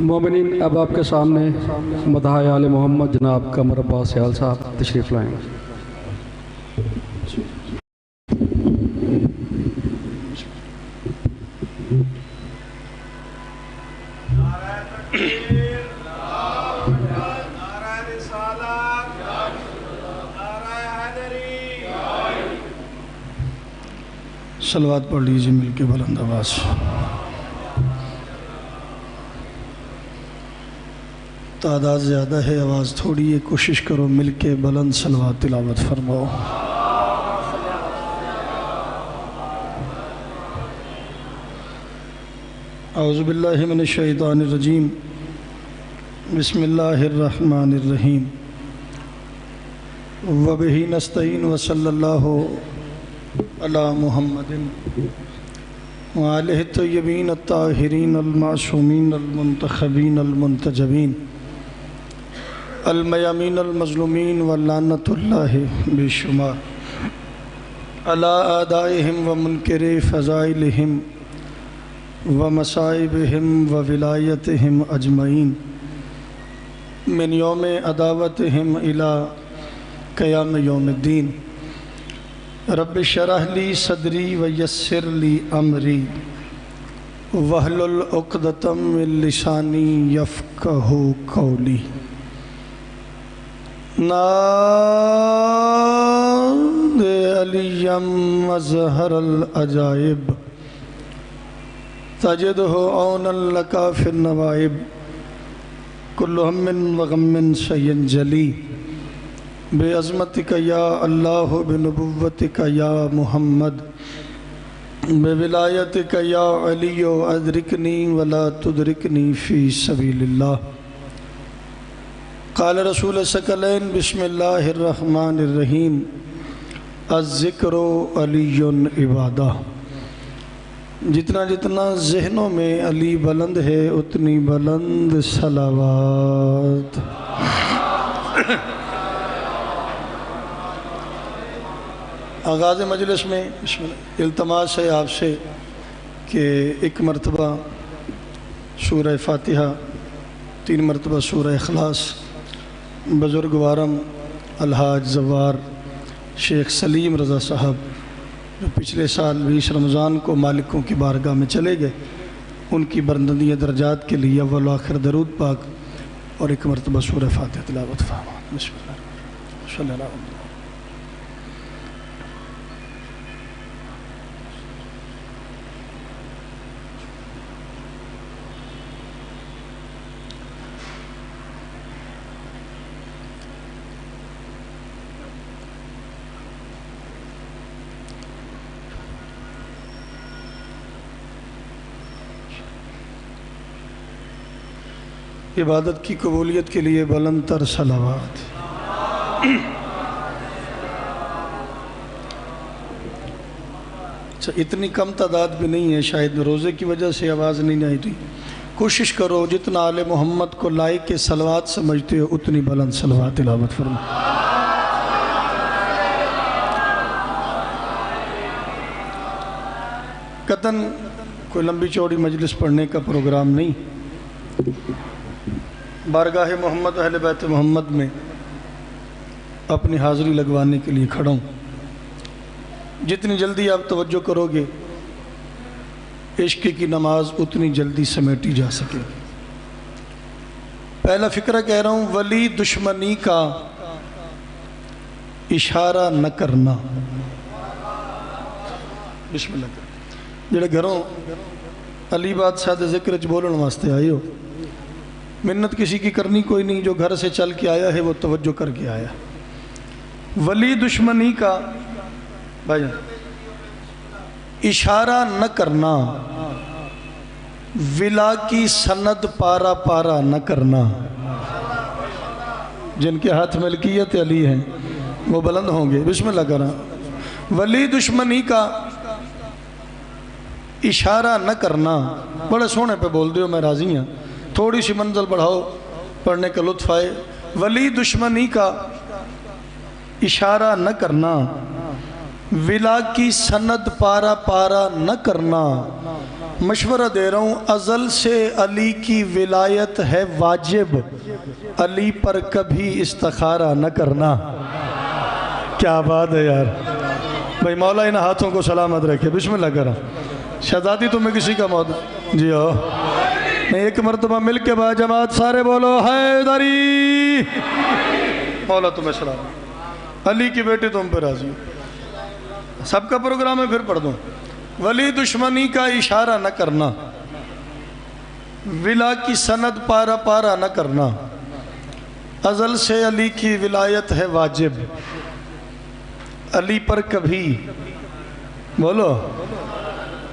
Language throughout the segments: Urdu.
مومنین، اب آپ کے سامنے مداح آل محمد جناب قمر عباس سیال صاحب تشریف لائیں گے۔ صلوات پڑھ لیجیے مل کے بلند آواز۔ تعداد زیادہ ہے، آواز تھوڑی ہے، کوشش کرو مل کے بلند صلوات تلاوت فرماؤ۔ اعوذ باللہ من الشیطان الرجیم، بسم اللہ الرحمن الرحیم، وبہ نستعین وصلی اللہ علی محمد وآلہ الطیبین الطاہرین المعصومین المنتخبین المنتجبین المیامین المظلومین ولعنۃ اللہ بشمار علی اعدائہم ومنکر فضائلہم ومصائبہم وولایتہم اجمعین من یوم عداوتہم الی قیام یوم الدین۔ رب اشرح لی صدری ویسر لی امری واحلل عقدۃ من لسانی یفقہوا قولی۔ ناد علیا مظہر العجائب تجدہ عونا لک فی النوائب، کل ہم وغم سینجلی بعظمتک یا اللہ بنبوتک یا محمد بولایتک یا علی ادرکنی ولا تدرکنی فی سبیل اللہ۔ قال رسول ثقلین بسم اللہ الرحمن الرحیم، الذکر علی عبادہ۔ جتنا جتنا ذہنوں میں علی بلند ہے اتنی بلند صلوات۔ آغاز مجلس میں التماس ہے آپ سے کہ ایک مرتبہ سورہ فاتحہ، 3 مرتبہ سورہ اخلاص بزرگوارم الحاج زوار شیخ سلیم رضا صاحب جو پچھلے سال 20 رمضان کو مالکوں کی بارگاہ میں چلے گئے، ان کی بلندی درجات کے لیے اول و آخر درود پاک اور ایک مرتبہ سورہ فاتحہ تلاوت فرما۔ بسم اللہ صلی اللہ علیہ وسلم۔ عبادت کی قبولیت کے لیے بلند تر صلوات۔ اچھا، اتنی کم تعداد بھی نہیں ہے، شاید روزے کی وجہ سے آواز نہیں آئی تھی۔ کوشش کرو جتنا آل محمد کو لائق کے صلوات سمجھتے ہو اتنی بلند صلوات تلاوت فرماؤ۔ قطعاً کوئی لمبی چوڑی مجلس پڑھنے کا پروگرام نہیں، بارگاہ محمد اہل بیت محمد میں اپنی حاضری لگوانے کے لیے کھڑا ہوں۔ جتنی جلدی آپ توجہ کرو گے عشق کی نماز اتنی جلدی سمیٹی جا سکے۔ پہلا فقرہ کہہ رہا ہوں، ولی دشمنی کا اشارہ نہ کرنا۔ بسم اللہ کریں جڑے گھروں علی بادشاہ دے ذکر چ بولن واسطے آئے ہو، منت کسی کی کرنی کوئی نہیں، جو گھر سے چل کے آیا ہے وہ توجہ کر کے آیا۔ ولی دشمنی کا بھائی اشارہ نہ کرنا، ولا کی سند پارا پارا نہ کرنا۔ جن کے ہاتھ ملکیت علی ہیں وہ بلند ہوں گے۔ بسم اللہ کرنا۔ ولی دشمنی کا اشارہ نہ کرنا، بڑے سونے پہ بول دیو، میں راضی ہوں، تھوڑی سی منزل بڑھاؤ پڑھنے کا لطف آئے۔ ولی دشمنی کا اشارہ نہ کرنا، ولا کی سند پارا پارا نہ کرنا، مشورہ دے رہا ہوں، ازل سے علی کی ولایت ہے واجب، علی پر کبھی استخارہ نہ کرنا۔ کیا بات ہے یار، بھائی مولا ان ہاتھوں کو سلامت رکھے، بسم اللہ کرا۔ شہزادی تمہیں کسی کا موت جی ہو میں ایک مرتبہ مل کے با جماعت سارے بولو حیدری، مولا تمہیں سلام، علی کی بیٹی تم پہ راضی ہو۔ سب کا پروگرام ہے، پھر پڑھ دوں۔ ولی دشمنی کا اشارہ نہ کرنا، ولا کی سند پارا پارا نہ کرنا، ازل سے علی کی ولایت ہے واجب، علی پر کبھی بولو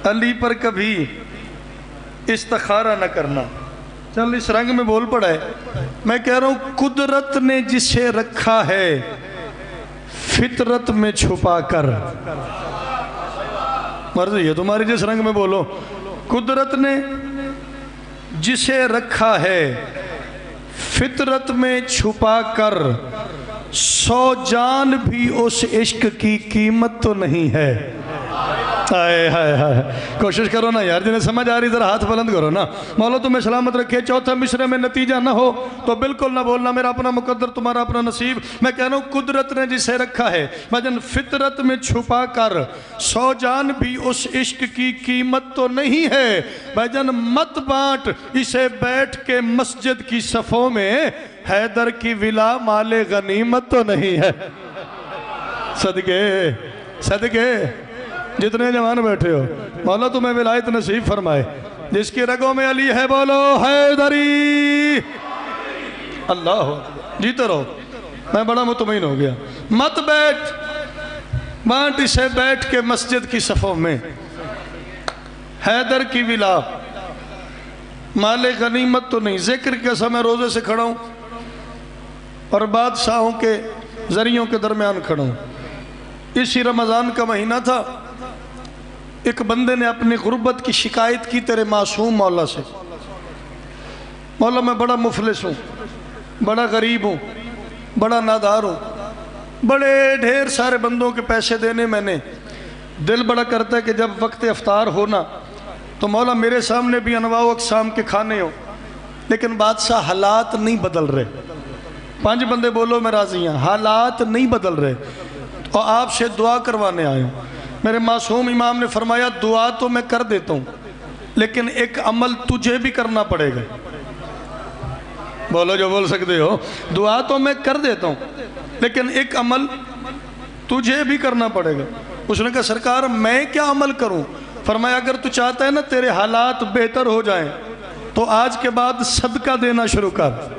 علی پر کبھی استخارہ نہ کرنا۔ چل اس رنگ میں بول پڑا ہے، میں کہہ رہا ہوں قدرت نے جسے رکھا ہے فطرت میں چھپا کر، مرضی ہے تمہاری جس رنگ میں بولو، قدرت نے جسے رکھا ہے فطرت میں چھپا کر، 100 جان بھی اس عشق کی قیمت تو نہیں ہے۔ ہائے ہائے ہائے، کوشش کرو نا یار، جنہیں سمجھ آ رہی ذرا ہاتھ بلند کرو نا۔ مولا تمہیں سلامت رکھے۔ چوتھا مصرے میں نتیجہ نہ ہو تو بالکل نہ بولنا، میرا اپنا مقدر تمہارا اپنا نصیب۔ میں کہہ رہا ہوں قدرت نے جسے رکھا ہے بھجن فطرت میں چھپا کر، 100 جان بھی اس عشق کی قیمت تو نہیں ہے، بھجن مت بانٹ اسے بیٹھ کے مسجد کی صفوں میں، حیدر کی ولا مال غنیمت تو نہیں ہے۔ صدقے صدقے جتنے جوان بیٹھے ہو، مولا تمہیں ولایت نصیب فرمائے۔ جس کی رگوں میں علی ہے بولو حیدری، اللہ جیتے رہو۔ میں بڑا مطمئن ہو گیا۔ مت بیٹھ بانٹ اسے بیٹھ کے مسجد کی صفوں میں، حیدر کی ولا مال غنیمت تو نہیں۔ ذکر کے سمے روزے سے کھڑا ہوں اور بادشاہوں کے ذریعوں کے درمیان کھڑا ہوں۔ اسی رمضان کا مہینہ تھا، ایک بندے نے اپنی غربت کی شکایت کی تیرے معصوم مولا سے، مولا میں بڑا مفلس ہوں، بڑا غریب ہوں، بڑا نادار ہوں، بڑے ڈھیر سارے بندوں کے پیسے دینے میں نے، دل بڑا کرتا ہے کہ جب وقت افطار ہونا تو مولا میرے سامنے بھی انواع و اقسام کے کھانے ہو، لیکن بادشاہ حالات نہیں بدل رہے۔ 5 بندے بولو میں راضی ہیں، حالات نہیں بدل رہے، اور آپ سے دعا کروانے آئے ہوں۔ میرے معصوم امام نے فرمایا دعا تو میں کر دیتا ہوں، لیکن ایک عمل تجھے بھی کرنا پڑے گا۔ بولو جو بول سکتے ہو، دعا تو میں کر دیتا ہوں لیکن ایک عمل تجھے بھی کرنا پڑے گا۔ اس نے کہا سرکار میں کیا عمل کروں؟ فرمایا اگر تو چاہتا ہے نا تیرے حالات بہتر ہو جائیں تو آج کے بعد صدقہ دینا شروع کر۔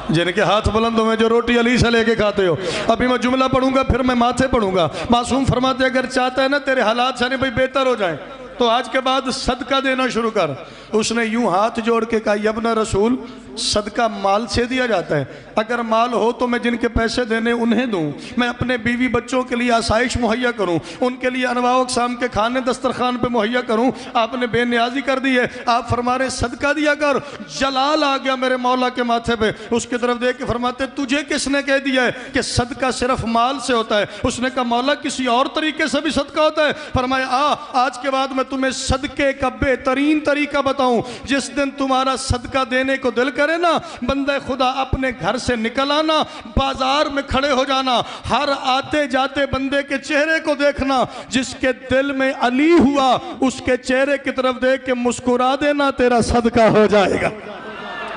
جن کے ہاتھ بلند ہوئے جو روٹی علی سے لے کے کھاتے ہو، ابھی میں جملہ پڑھوں گا پھر میں ماتھے پڑھوں گا۔ معصوم فرماتے اگر چاہتا ہے نا تیرے حالات سے بھائی بہتر ہو جائیں تو آج کے بعد صدقہ دینا شروع کر۔ اس نے یوں ہاتھ جوڑ کے کہا یا ابن رسول صدقہ مال سے دیا جاتا ہے، اگر مال ہو تو میں جن کے پیسے دینے انہیں دوں، میں اپنے بیوی بچوں کے لیے آسائش مہیا کروں، ان کے لیے انواع و اقسام کے کھانے دسترخوان پہ مہیا کروں۔ آپ نے بے نیازی کر دی ہے، آپ فرما رہے صدقہ دیا کر۔ جلال آ گیا میرے مولا کے ماتھے پہ، اس کی طرف دیکھ کے فرماتے تجھے کس نے کہہ دیا ہے کہ صدقہ صرف مال سے ہوتا ہے؟ اس نے کہا مولا کسی اور طریقے سے بھی صدقہ ہوتا ہے۔ فرمایا آج کے بعد میں تمہیں صدقے کا بہترین طریقہ بتاؤں، جس دن تمہارا صدقہ دینے کو دل کرے نا بندہ خدا اپنے گھر سے نکل آنا، بازار میں کھڑے ہو جانا، ہر آتے جاتے بندے کے چہرے کو دیکھنا، جس کے دل میں علی ہوا اس کے چہرے کی طرف دیکھ کے مسکرا دینا، تیرا صدقہ ہو جائے گا۔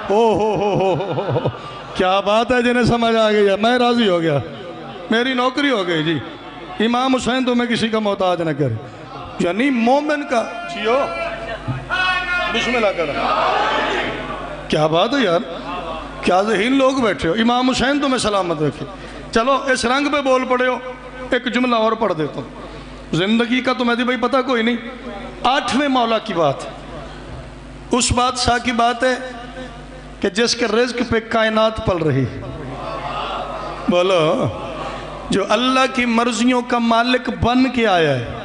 ہو کیا بات ہے، جنہیں سمجھ آ گئی ہے میں راضی ہو گیا، میری نوکری ہو گئی جی۔ امام حسین تو میں کسی کا محتاج نہ کرے، یعنی مومن کا جیو بسم اللہ کرو۔ کیا بات ہے یار، کیا ذہین لوگ بیٹھے ہو۔ امام حسین تمہیں سلامت رکھے۔ چلو اس رنگ پہ بول پڑے ہو، ایک جملہ اور پڑھ دیتا ہوں۔ زندگی کا تمہیں بھائی پتہ کوئی نہیں، 8ویں مولا کی بات، اس بادشاہ کی بات ہے کہ جس کے رزق پہ کائنات پل رہی، بولو جو اللہ کی مرضیوں کا مالک بن کے آیا ہے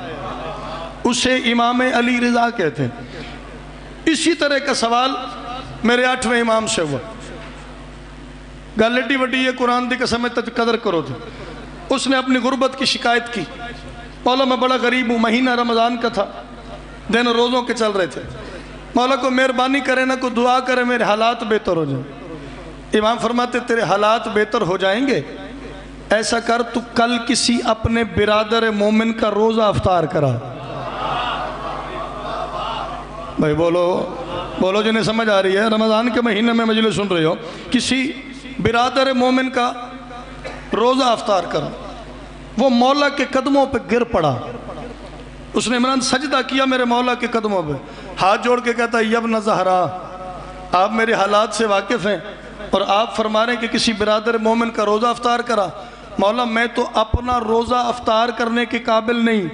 اسے امام علی رضا کہتے ہیں۔ اسی طرح کا سوال میرے 8ویں امام سے ہوا، گل ایڈی وڈی ہے قرآن دی قسم قدر کرو تھے۔ اس نے اپنی غربت کی شکایت کی، مولا میں بڑا غریب ہوں، مہینہ رمضان کا تھا، دن روزوں کے چل رہے تھے، مولا کو مہربانی کرے نہ کو دعا کرے میرے حالات بہتر ہو جائیں۔ امام فرماتے تیرے حالات بہتر ہو جائیں گے، ایسا کر تو کل کسی اپنے برادر مومن کا روزہ افطار کرا۔ بھائی بولو جنہیں سمجھ آ رہی ہے، رمضان کے مہینے میں مجلس سن رہے ہو، کسی برادر مومن کا روزہ افطار کرا۔ وہ مولا کے قدموں پہ گر پڑا، اس نے عمران سجدہ کیا میرے مولا کے قدموں پہ، ہاتھ جوڑ کے کہتا ہے یبن زہرا، آپ میرے حالات سے واقف ہیں اور آپ فرما رہے ہیں کہ کسی برادر مومن کا روزہ افطار کرا۔ مولا میں تو اپنا روزہ افطار کرنے کے قابل نہیں،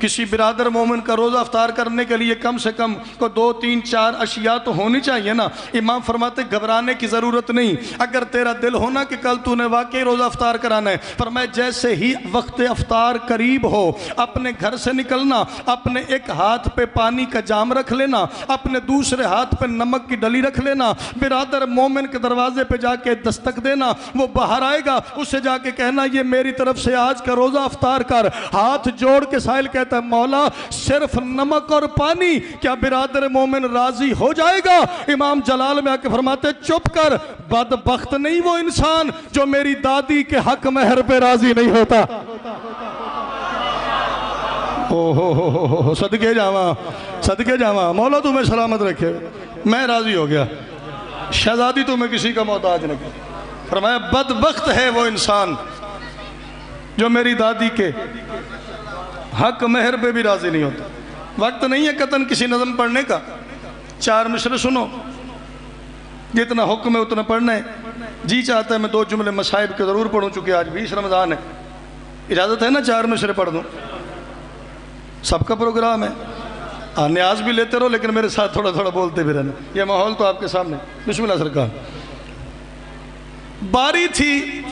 کسی برادر مومن کا روزہ افطار کرنے کے لیے کم سے کم کو 2 3 4 اشیاء تو ہونی چاہیے نا۔ امام فرماتے گھبرانے کی ضرورت نہیں، اگر تیرا دل ہونا کہ کل تو نے واقعی روزہ افطار کرانا ہے، فرمائے جیسے ہی وقت افطار قریب ہو اپنے گھر سے نکلنا، اپنے ایک ہاتھ پہ پانی کا جام رکھ لینا، اپنے دوسرے ہاتھ پہ نمک کی ڈلی رکھ لینا، برادر مومن کے دروازے پہ جا کے دستک دینا، وہ باہر آئے گا، اسے جا کے کہنا یہ میری طرف سے آج کا روزہ افطار کر۔ ہاتھ جوڑ کے سائل کہتا ہے مولا صرف نمک اور پانی، کیا برادر مومن راضی ہو جائے گا؟ امام جلال میں آ کے فرماتے چپ کر، بدبخت نہیں وہ انسان جو میری دادی کے حق مہر پہ راضی نہیں ہوتا۔ صدقے جاواں مولا تمہیں سلامت رکھے، میں راضی ہو گیا، شہزادی تمہیں کسی کا محتاج نہ کرے۔ فرمایا بدبخت ہے وہ انسان جو میری دادی کے حق مہر پہ بھی راضی نہیں ہوتا۔ وقت نہیں ہے قطن کسی نظم پڑھنے کا، 4 مصرع سنو، جتنا حکم ہے اتنا پڑھنا ہے۔ جی چاہتا ہے میں 2 جملے مصائب کے ضرور پڑھوں، چونکہ آج 20 رمضان ہے، اجازت ہے نا 4 مصرع پڑھ دوں؟ سب کا پروگرام ہے، نیاز بھی لیتے رہو لیکن میرے ساتھ تھوڑا تھوڑا بولتے بھی رہنا، یہ ماحول تو آپ کے سامنے۔ بسم اللہ سرکار۔ باری تھی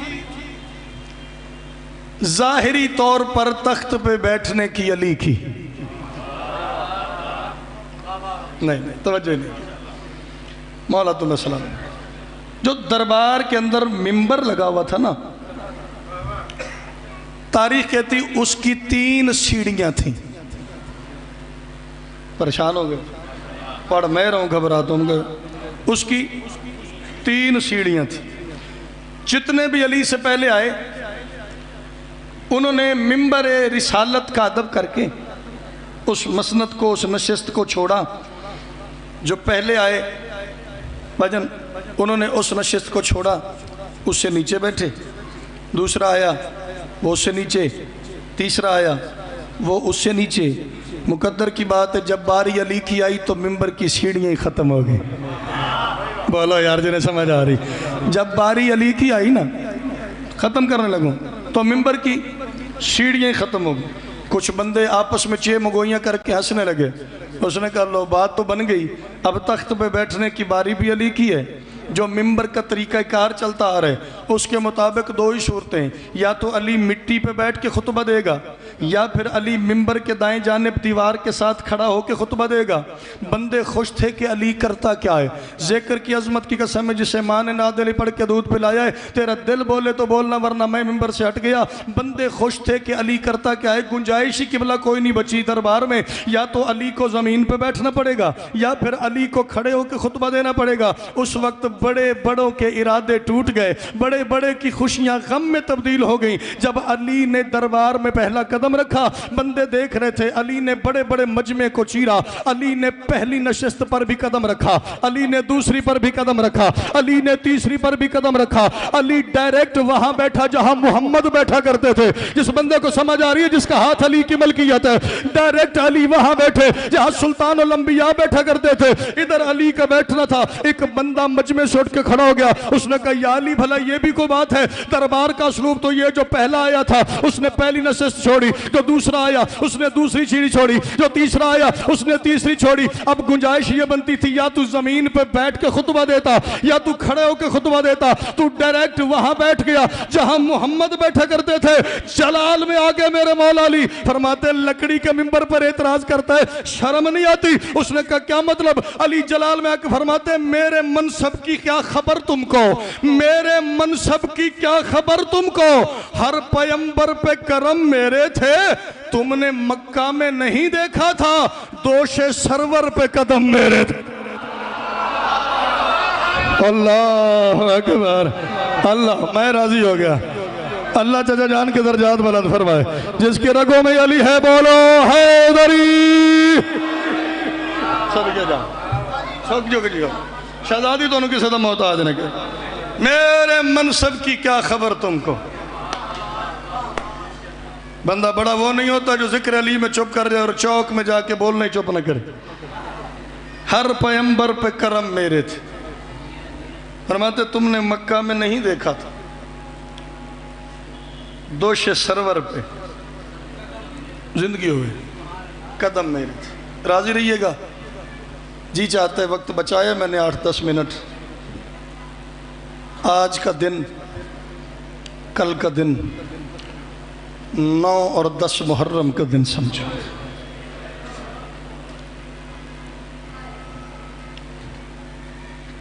ظاہری طور پر تخت پہ بیٹھنے کی علی کی، نہیں توجہ نہیں، مولا اللہ السلام جو دربار کے اندر ممبر لگا ہوا تھا نا، تاریخ کہتی اس کی 3 سیڑھیاں تھیں۔ پریشان ہو گئے، پڑھ میں رہا ہوں گھبرا تم گئے، اس کی 3 سیڑھیاں تھیں۔ جتنے بھی علی سے پہلے آئے انہوں نے ممبر رسالت کا ادب کر کے اس مسند کو، اس نشست کو چھوڑا۔ جو پہلے آئے بھجن انہوں نے اس نشست کو چھوڑا، اس سے نیچے بیٹھے، دوسرا آیا وہ اس سے نیچے، تیسرا آیا وہ اس سے نیچے۔ مقدر کی بات ہے جب باری علی کی آئی تو ممبر کی سیڑھیاں ہی ختم ہو گئی۔ بولو یار جنہیں سمجھ آ رہی، جب باری علی کی آئی نا ختم کرنے لگوں تو ممبر کی سیڑھیاں ہی ختم ہو گئی۔ کچھ بندے آپس میں چے مگوئیاں کر کے ہنسنے لگے، اس نے کہا لو بات تو بن گئی، اب تخت پہ بیٹھنے کی باری بھی علی کی ہے۔ جو ممبر کا طریقہ کار چلتا آ رہا ہے اس کے مطابق 2 ہی صورتیں، یا تو علی مٹی پہ بیٹھ کے خطبہ دے گا، یا پھر علی ممبر کے دائیں جانب دیوار کے ساتھ کھڑا ہو کے خطبہ دے گا۔ بندے خوش تھے کہ علی کرتا کیا ہے، ذکر کی عظمت کی قسم ہے جسے ماں نے نادلی پڑھ کے دودھ پلایا ہے، تیرا دل بولے تو بولنا ورنہ میں ممبر سے ہٹ گیا۔ بندے خوش تھے کہ علی کرتا کیا ہے، گنجائشی قبلہ کوئی نہیں بچی دربار میں، یا تو علی کو زمین پہ بیٹھنا پڑے گا یا پھر علی کو کھڑے ہو کے خطبہ دینا پڑے گا۔ اس وقت بڑے بڑوں کے ارادے ٹوٹ گئے، بڑے بڑے کی خوشیاں غم میں تبدیل ہو گئیں۔ جب علی نے دربار میں پہلا قدم رکھا بندے دیکھ رہے تھے، علی نے بڑے بڑے مجمع کو چیرا، علی نے پہلی نشست پر بھی قدم رکھا، علی نے دوسری پر بھی قدم رکھا، علی نے تیسری پر بھی قدم رکھا۔ علی ڈائریکٹ وہاں بیٹھا جہاں محمد بیٹھا کرتے تھے۔ جس بندے کو سمجھ آ رہی ہے جس کا ہاتھ علی کی ملکیت ہے، ڈائریکٹ علی وہاں بیٹھے جہاں سلطان الانبیاء بیٹھا کرتے تھے۔ ادھر علی کا بیٹھنا تھا، ایک بندہ مجمع سے اٹھ کے کھڑا ہو گیا، اس نے کہا یا علی بھلا یہ بھی کوئی بات ہے، دربار کا اسلوب تو یہ جو پہلا آیا تھا اس نے پہلی نشست چھوڑی، جو دوسرا آیا اس نے دوسری سیڑھی چھوڑی، جو تیسرا آیا اس نے تیسری چھوڑی۔ اب گنجائش یہ بنتی تھی یا تو زمین پہ بیٹھ کے خطبہ دیتا یا تو کھڑے ہو کے خطبہ دیتا، تو ڈائریکٹ وہاں بیٹھ گیا جہاں محمد بیٹھا کرتے تھے۔ جلال میں آگے میرے مولا علی فرماتے لکڑی کے ممبر پر اعتراض کرتا ہے، شرم نہیں آتی؟ اس نے کہا کیا مطلب؟ علی جلال میں آ کے فرماتے میرے منصب کی کیا خبر تم کو، میرے منصب کی کیا خبر تم کو، ہر پیمبر پہ کرم میرے تھے، تم نے مکہ میں نہیں دیکھا تھا، دوش سرور پہ قدم میرے تھے۔ اللہ اکبر، اللہ، میں راضی ہو گیا۔ اللہ چچا جان کے درجات بلند فرمائے۔ جس کے رگوں میں علی ہے بولو حیدری۔ صدقے جان سوک جو کجیو شہزادی تو انہوں کی صدم محتاج نے کہ میرے منصب کی کیا خبر تم کو۔ بندہ بڑا وہ نہیں ہوتا جو ذکر علی میں چپ کر جائے اور چوک میں جا کے بولنے چپ نہ کرے۔ ہر پیمبر پہ کرم میرے تھے، فرماتے تم نے مکہ میں نہیں دیکھا تھا، دوش سرور پہ زندگی ہوئے قدم میرے تھے۔ راضی رہیے گا؟ جی چاہتے ہیں وقت بچایا میں نے 8-10 منٹ۔ آج کا دن، کل کا دن 9 اور 10 محرم کا دن سمجھو۔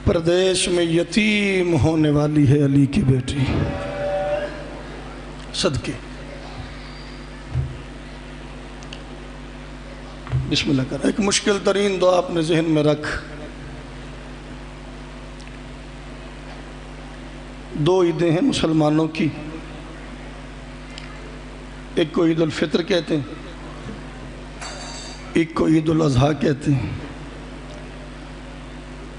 پردیش میں یتیم ہونے والی ہے علی کی بیٹی، صدقے۔ بسم اللہ کر۔ ایک مشکل ترین دعا اپنے ذہن میں رکھ۔ 2 عیدیں ہیں مسلمانوں کی، ایک کو عید الفطر کہتے ہیں، ایک کو عید الاضحیٰ کہتے ہیں۔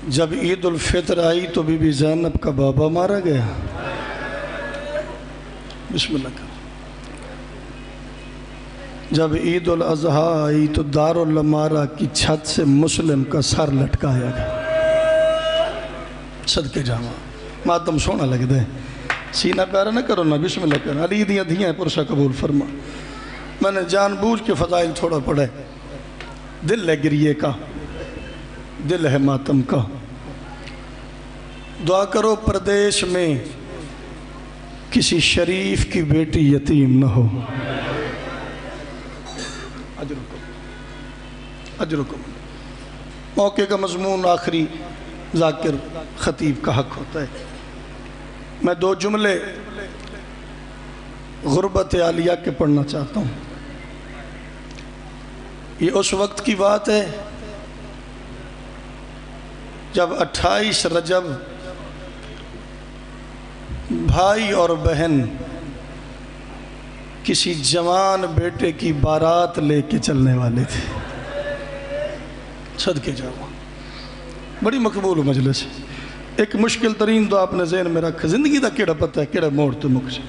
جب عید الفطر آئی تو بی بی زینب کا بابا مارا گیا۔ بسم اللہ کر۔ جب عید الاضحیٰ آئی تو دارالمارہ کی چھت سے مسلم کا سر لٹکایا گیا۔ صدقے جاواں ماتم سونا لگ دے، سینہ پیارا نہ کرو نا۔ بسم اللہ کر۔ علی دیاں دھیاں پرسہ قبول فرما۔ میں نے جان بوجھ کے فضائل تھوڑا پڑھے۔ دل ہے گریے کا، دل ہے ماتم کا۔ دعا کرو پردیش میں کسی شریف کی بیٹی یتیم نہ ہو۔ اجرکم۔ موقع کا مضمون آخری ذاکر خطیب کا حق ہوتا ہے۔ میں 2 جملے غربت عالیہ کے پڑھنا چاہتا ہوں۔ یہ اس وقت کی بات ہے جب 28 رجب بھائی اور بہن کسی جوان بیٹے کی بارات لے کے چلنے والے تھے۔ صدقے جاؤ، بڑی مقبول مجلس ہے۔ ایک مشکل ترین دعا اپنے ذہن میں رکھ، زندگی دا کیڑا پتہ ہے کیڑا موڑ تو مکھ سے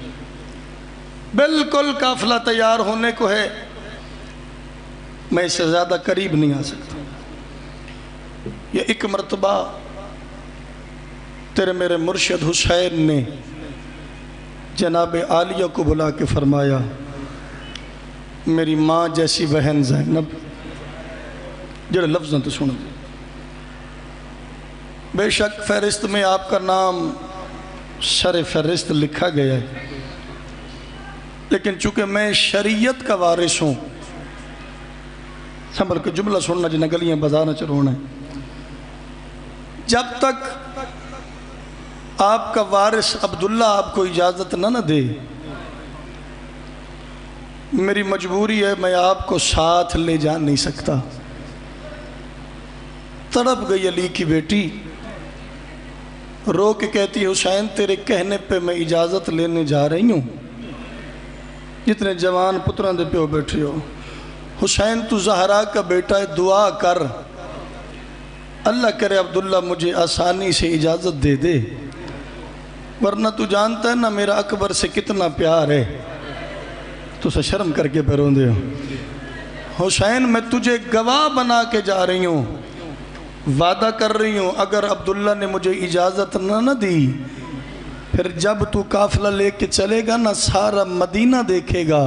بالکل قافلہ تیار ہونے کو ہے، میں اس سے زیادہ قریب نہیں آ سکتا۔ یہ ایک مرتبہ تیرے میرے مرشد حسین نے جناب عالیہ کو بلا کے فرمایا، میری ماں جیسی بہن زینب، جڑے لفظاں تو سن دے۔ بے شک فہرست میں آپ کا نام سر فہرست لکھا گیا ہے، لیکن چونکہ میں شریعت کا وارث ہوں، سنبھل کے جملہ سننا جنہیں گلیاں بازار نہ چلونا ہے، جب تک آپ کا وارث عبداللہ آپ کو اجازت نہ دے، میری مجبوری ہے میں آپ کو ساتھ لے جا نہیں سکتا۔ تڑپ گئی علی کی بیٹی، رو کے کہتی حسین تیرے کہنے پہ میں اجازت لینے جا رہی ہوں، جتنے جوان پتران دے پیو بیٹھے ہو، حسین تو زہرا کا بیٹا ہے، دعا کر اللہ کرے عبداللہ مجھے آسانی سے اجازت دے دے، ورنہ تو جانتا ہے نا میرا اکبر سے کتنا پیار ہے۔ تو سے شرم کر کے پیروں دے ہو، حسین میں تجھے گواہ بنا کے جا رہی ہوں، وعدہ کر رہی ہوں اگر عبداللہ نے مجھے اجازت نہ دی، پھر جب تو قافلہ لے کے چلے گا نا سارا مدینہ دیکھے گا،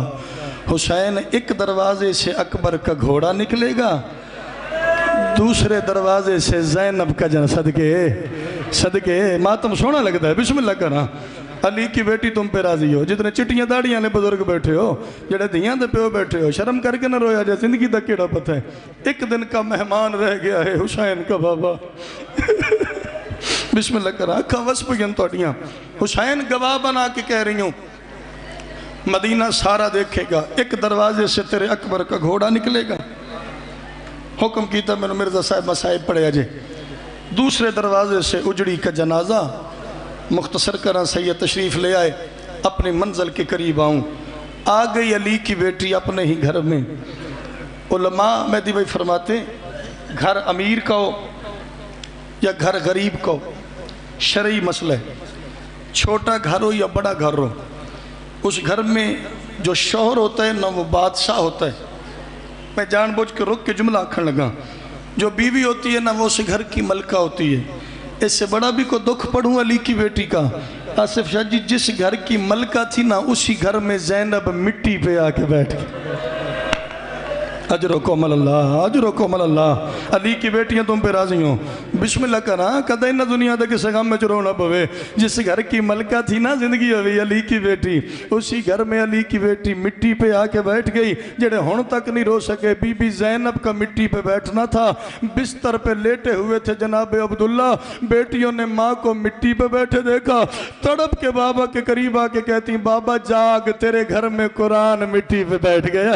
حسین ایک دروازے سے اکبر کا گھوڑا نکلے گا، دوسرے دروازے سے زینب کا جن صدقے ماتم سونا لگتا ہے۔ بسم اللہ کرنا۔ علی کی بیٹی تم پہ راضی ہو، جتنے چٹیاں داڑیاں نے بزرگ بیٹھے ہو، جڑے دیاں دے پیو بیٹھے ہو، شرم کر کے نہ رویا جائے، زندگی دا کیڑا پتہ ہے۔ ایک دن کا مہمان رہ گیا ہے حسین کا بابا، بسم اللہ کرا اکھا وس پگن توڑیاں حسین گواہ بنا کے کہہ رہی ہوں مدینہ سارا دیکھے گا، ایک دروازے سے تیرے اکبر کا گھوڑا نکلے گا، حکم کیتا میں نے مرزا صاحب مسائب پڑھے اجے، دوسرے دروازے سے اجڑی کا جنازہ، مختصر کرا سید تشریف لے آئے، اپنی منزل کے قریب آؤں، آ گئی علی کی بیٹی اپنے ہی گھر میں۔ علماء مہدی بھائی فرماتے گھر امیر کا ہو یا گھر غریب کا ہو، شرعی مسئلہ ہے، چھوٹا گھر ہو یا بڑا گھر ہو، اس گھر میں جو شوہر ہوتا ہے نہ وہ بادشاہ ہوتا ہے۔ میں جان بوجھ کے رک کے جملہ آکھن لگا، جو بیوی ہوتی ہے نہ وہ اس گھر کی ملکہ ہوتی ہے۔ اس سے بڑا بھی کوئی دکھ پڑھوں علی کی بیٹی کا، آصف شاہ جی جس گھر کی ملکہ تھی نا اسی گھر میں زینب مٹی پہ آ کے بیٹھ گئی۔ اجرکم اللہ، اجرکم اللہ، علی کی بیٹیاں تم پہ راضی ہوں، بسم اللہ کرا کدھے نہ دنیا دے کسے غم میں چرونا پوے، جس گھر کی ملکہ تھی نا زندگی ہوئی علی کی بیٹی، اسی گھر میں علی کی بیٹی مٹی پہ آ کے بیٹھ گئی، جڑے ہن تک نہیں رو سکے۔ بی بی زینب کا مٹی پہ بیٹھنا تھا، بستر پہ لیٹے ہوئے تھے جناب عبداللہ، بیٹیوں نے ماں کو مٹی پہ بیٹھے دیکھا، تڑپ کے بابا کے قریب آ کے کہتی بابا جاگ، تیرے گھر میں قرآن مٹی پہ بیٹھ گیا۔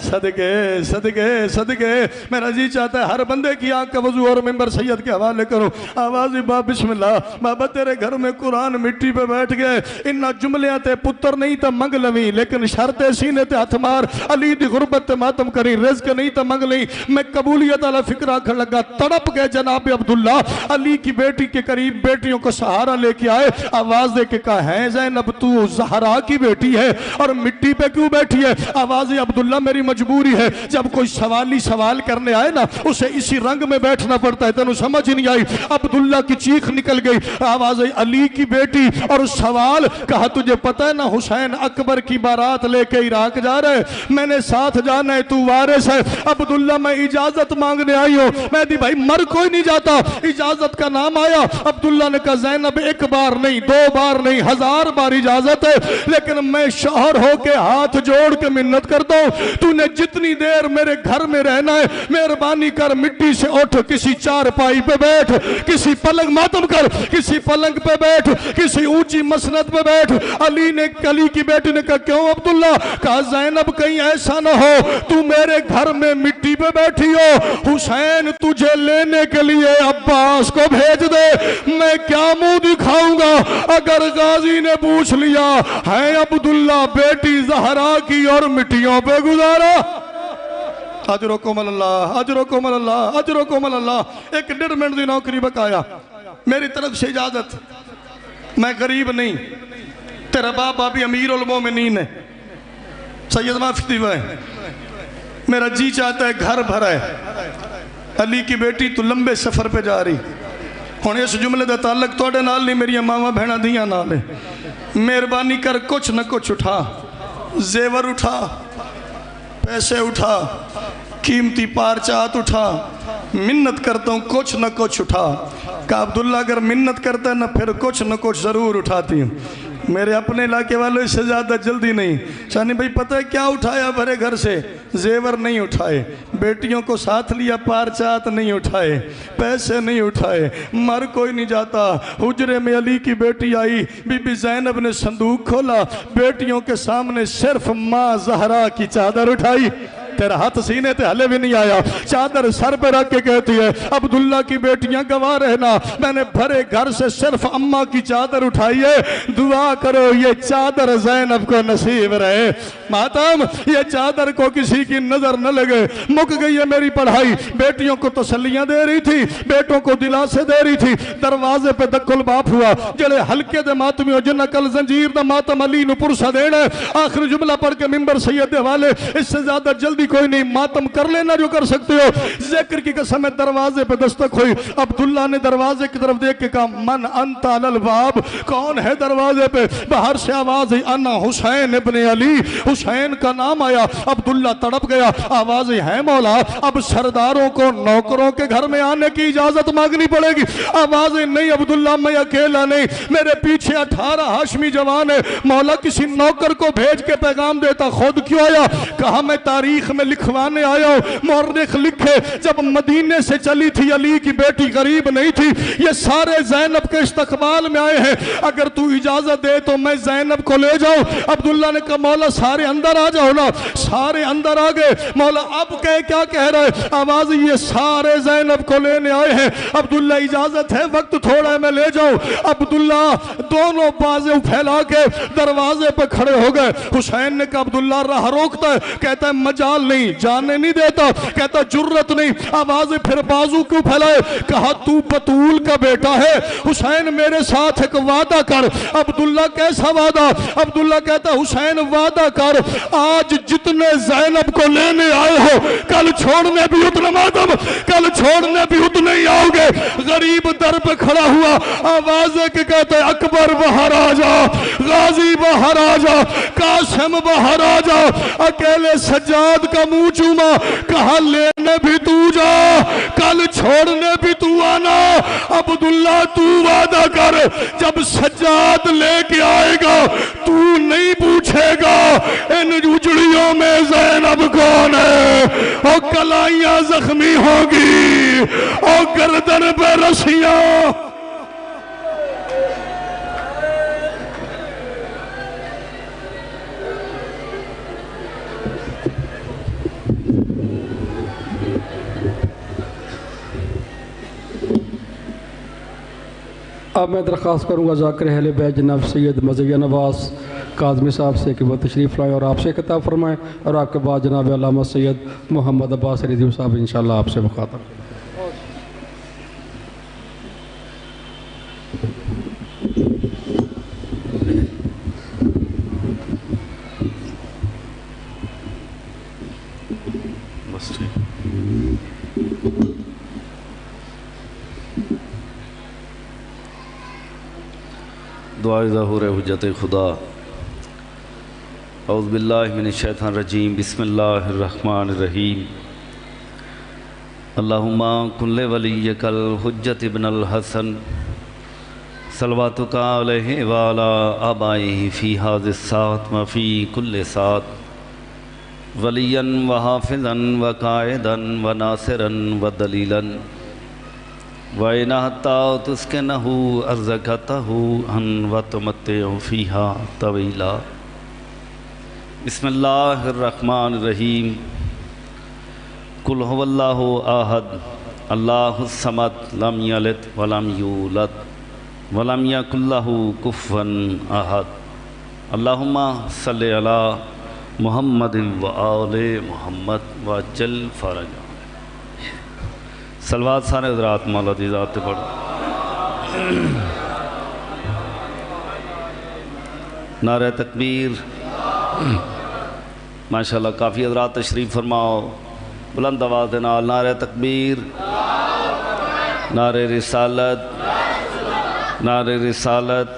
صدقے صدقے صدقے، میرا جی چاہتا ہے ہر بندے کی آنکھ کا وضو اور ممبر سید کے حوالے کرو، آواز باب بسم اللہ، بابا تیرے گھر میں قرآن مٹی پہ بیٹھ گئے، انہا جملیاں تے پتر نہیں تا منگ لویں، لیکن شرط سینے تے ہتھ مار، علی دی غربت تے ماتم کری، رزق نہیں تا منگ لیں، میں قبولیت والا فکر آکھن لگا، تڑپ گئے جناب عبداللہ، علی کی بیٹی کے قریب بیٹیوں کو سہارا لے کے آئے، آواز دے کے کہا ہے زینب تو زہرا کی بیٹی ہے اور مٹی پہ کیوں بیٹھی ہے؟ آواز عبداللہ میری مجبوری ہے، جب کوئی سوالی سوال کرنے آئے نا اسے اسی رنگ میں بیٹھنا پڑتا ہے، تینوں سمجھ نہیں آئی، عبداللہ کی چیخ نکل گئی، آواز علی کی بیٹی اور سوال، کہا تجھے پتہ ہے نا حسین اکبر کی بارات لے کے عراق جا رہے، میں نے ساتھ جانا ہے، تو وارث ہے۔ عبداللہ میں اجازت مانگنے آئی ہوں، میں دی بھائی مر کوئی نہیں جاتا، اجازت کا نام آیا، عبداللہ نے کہا زینب ایک بار نہیں، دو بار نہیں، 1000 بار اجازت ہے، لیکن میں شوہر ہو کے ہاتھ جوڑ کے منت کرتا ہوں، تو نے جتنی دیر میرے گھر میں رہنا ہے مہربانی کر مٹی سے اٹھ، کسی چار پائی پہ بیٹھ، کسی پلنگ ماتم کر، کسی پلنگ پہ بیٹھ، کسی اونچی مسند پہ بیٹھ۔ علی کی بیٹی نے کہا کیوں عبداللہ؟ کہا زینب کہیں ایسا نہ ہو تو میرے گھر میں مٹی پہ بیٹھی ہو، حسین تجھے لینے کے لیے عباس کو بھیج دے، میں کیا منہ دکھاؤں گا اگر غازی نے پوچھ لیا ہے عبداللہ بیٹی زہرا کی اور مٹیوں پہ گزارا۔ اجرکم اللہ، اجرکم اللہ، اجرکم اللہ۔ ایک 1.5 منٹ دی نوکری بکایا، میری طرف سے اجازت، میں غریب نہیں، تیرا باپ ابھی امیر المومنین ہے، سید مافتی ہے، میرا جی چاہتا ہے گھر بھرا ہے، علی کی بیٹی تو لمبے سفر پہ جا رہی، ہن اس جملے دا تعلق توڑے نال نہیں، میری ماما بہنا دیاں نال ہے، مہربانی کر کچھ نہ کچھ اٹھا، زیور اٹھا، پیسے اٹھا، قیمتی پارچات اٹھا، منت کرتا ہوں کچھ نہ کچھ اٹھا۔ کہا عبداللہ اگر منت کرتا ہے نہ پھر کچھ نہ کچھ ضرور اٹھاتی ہوں، میرے اپنے علاقے والوں اس سے زیادہ جلدی نہیں۔ شانی بھائی پتہ ہے کیا اٹھایا بھرے گھر سے؟ زیور نہیں اٹھائے، بیٹیوں کو ساتھ لیا، پارچات نہیں اٹھائے، پیسے نہیں اٹھائے، مر کوئی نہیں جاتا۔ حجرے میں علی کی بیٹی آئی، بی بی زینب نے صندوق کھولا، بیٹیوں کے سامنے صرف ماں زہرا کی چادر اٹھائی، تیرا ہاتھ سینے تے ہلے بھی نہیں آیا، چادر سر پہ رکھ کے کہتی ہے عبداللہ کی بیٹیاں گواہ رہنا، میں نے بھرے گھر سے صرف اماں کی چادر اٹھائی ہے، دعا کرو یہ چادر زینب کو نصیب رہے، ماتم یہ چادر کو کسی کی نظر نہ لگے۔ مک گئی ہے میری پڑھائی، بیٹیوں کو تسلیاں دے رہی تھی، بیٹوں کو دلاسے دے رہی تھی، دروازے پہ دکل باپ ہوا، جڑے ہلکے دے ماتمیوں جنہ کل زنجیر دا ماتم علی نو پرسا دینا، آخر جملہ پڑھ کے ممبر سید والے، اس سے زیادہ جلدی کوئی نہیں، ماتم کر لینا جو کر سکتے ہو۔ ذکر کی قسم دروازے پہ دستک ہوئی، عبداللہ نے دروازے کی طرف دیکھ کے کہا من انت علی الباب، کون ہے دروازے پہ؟ باہر سے آواز انا حسین ابن علی، حسین کا نام آیا، عبداللہ تڑپ گیا، آواز ہے مولا اب سرداروں کو نوکروں کے گھر میں آنے کی اجازت مانگنی پڑے گی، آواز نہیں عبداللہ میں اکیلا نہیں، میرے پیچھے 18 ہاشمی جوان ہے، مولا کسی نوکر کو بھیج کے پیغام دیتا، خود کیوں آیا؟ کہا میں تاریخ میں میں لکھوانے آیا ہوں۔ مورخ لکھے جب مدینے سے چلی تھی علی کی بیٹی غریب نہیں تھی، یہ سارے زینب کے استقبال میں آئے ہیں، اگر تو اجازت دے تو میں زینب کو لے جاؤں۔ عبداللہ نے کہا مولا سارے اندر آ جاؤ نا، سارے اندر آ گئے۔ مولا اب کیا کہہ رہے؟ آواز یہ سارے زینب کو لینے آئے ہیں۔ عبداللہ اجازت ہے، وقت تھوڑا ہے میں لے جاؤں۔ عبداللہ دونوں بازیں پھیلا کے دروازے پہ کھڑے ہو گئے۔ حسین نے کہا عبداللہ راہ روکتا ہے، کہتا ہے مجال نہیں، جانے نہیں دیتا، کہتا جرت نہیں۔ آوازیں پھر بازو کیوں پھیلائے؟ کہا تو بطول کا بیٹا ہے، حسین میرے ساتھ ایک وعدہ کر۔ عبداللہ کیسا وعدہ؟ عبداللہ کہتا حسین وعدہ کر، آج جتنے زینب کو لینے آئے ہو کل چھوڑنے بھی اتنا مادم، کل چھوڑنے بھی اتنے ہی آؤ گے۔ غریب در پہ کھڑا ہوا، آوازیں کہ کہتے اکبر باہر آ جا، غازی باہر آ جا، قاسم باہر آ جا۔ اکیلے سجاد کا منہ چوما، کہا لینے بھی تو جا، کل چھوڑنے بھی تو آنا۔ عبداللہ تو وعدہ کر، جب سجاد لے کے آئے گا تو نہیں پوچھے گا ان اجڑیوں میں زینب کون ہے، اور کلائیاں زخمی ہوگی اور گردن پہ رسیاں۔ اب میں درخواست کروں گا ذاکر اہل بیت جناب سید مزیہ نواز کاظمی صاحب سے کہ وہ تشریف لائیں اور آپ سے خطاب فرمائیں، اور آپ کے بعد جناب علامہ سید محمد عباس رضوی صاحب انشاءاللہ آپ سے مخاطب۔ دعائے ظہور حجت خدا۔ اعوذ باللہ من الشیطان الرجیم، بسم اللہ الرحمن الرحیم۔ اللہم کن لولیک الحجت ابن الحسن صلواتک علیہ وعلا آبائہ فی ھذ الساعۃ وفی کل ساعۃ ولیا وحافظا وقائدا وناصرا ودلیلا وَإِنْ أَحْتَاءُ تُسْكِنَهُ أَرْزَقَتَهُ أَنْ وَتُمَتِّعُ فِيهَا طَوِيلًا۔ بسم اللہ الرحمن الرحیم۔ قُلْ هُوَ اللَّهُ أَحَدٌ اللَّهُ الصَّمَدُ لَمْ يَلِدْ وَلَمْ يُولَدْ وَلَمْ يَكُنْ لَهُ كُفُوًا أَحَدٌ۔ اللہم صلی علی محمد وآل محمد وعجل فرجہ۔ صلوات سارے حضرات مولا دی ذات پڑھ۔ نعرہ تکبیر۔ ماشاءاللہ کافی حضرات تشریف فرماؤ، بلند آواز نال نعرہ تکبیر، نعرہ رسالت، نعرہ رسالت،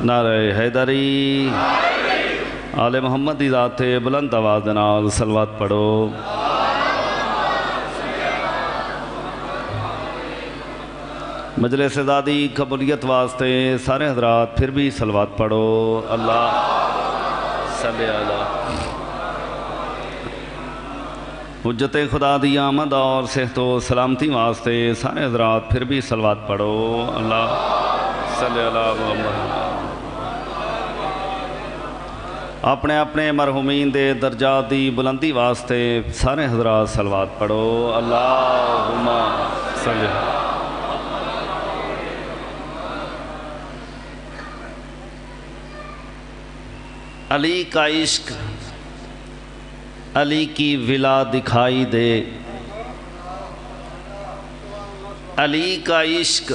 نعرہ حیدری، آل محمد دی ذات بلند آواز نال صلوات پڑھو۔ مجلس ازادی قبولیت واسطے سارے حضرات پھر بھی صلوات پڑھو۔ اللہ صلی علی حجت خدا دی آمد اور صحت و سلامتی واسطے سارے حضرات پھر بھی صلوات پڑھو۔ اللہ صلی علی محمد۔ اپنے اپنے مرحومین دے درجات دی بلندی واسطے سارے حضرات صلوات پڑھو۔ اللہم صلی علی۔ علی کا عشق علی کی ولا دکھائی دے، علی کا عشق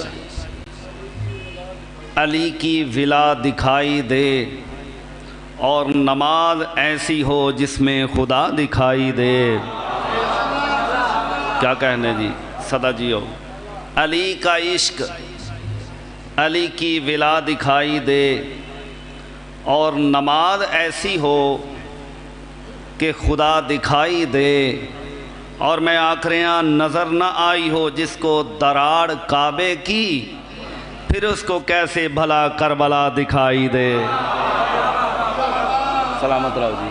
علی کی ولا دکھائی دے، اور نماز ایسی ہو جس میں خدا دکھائی دے۔ کیا کہنے جی صدا جی ہو۔ علی کا عشق علی کی ولا دکھائی دے، اور نماز ایسی ہو کہ خدا دکھائی دے، اور میں آخریاں نظر نہ آئی ہو جس کو دراڑ کعبے کی، پھر اس کو کیسے بھلا کربلا دکھائی دے۔ سلامت رہو جی،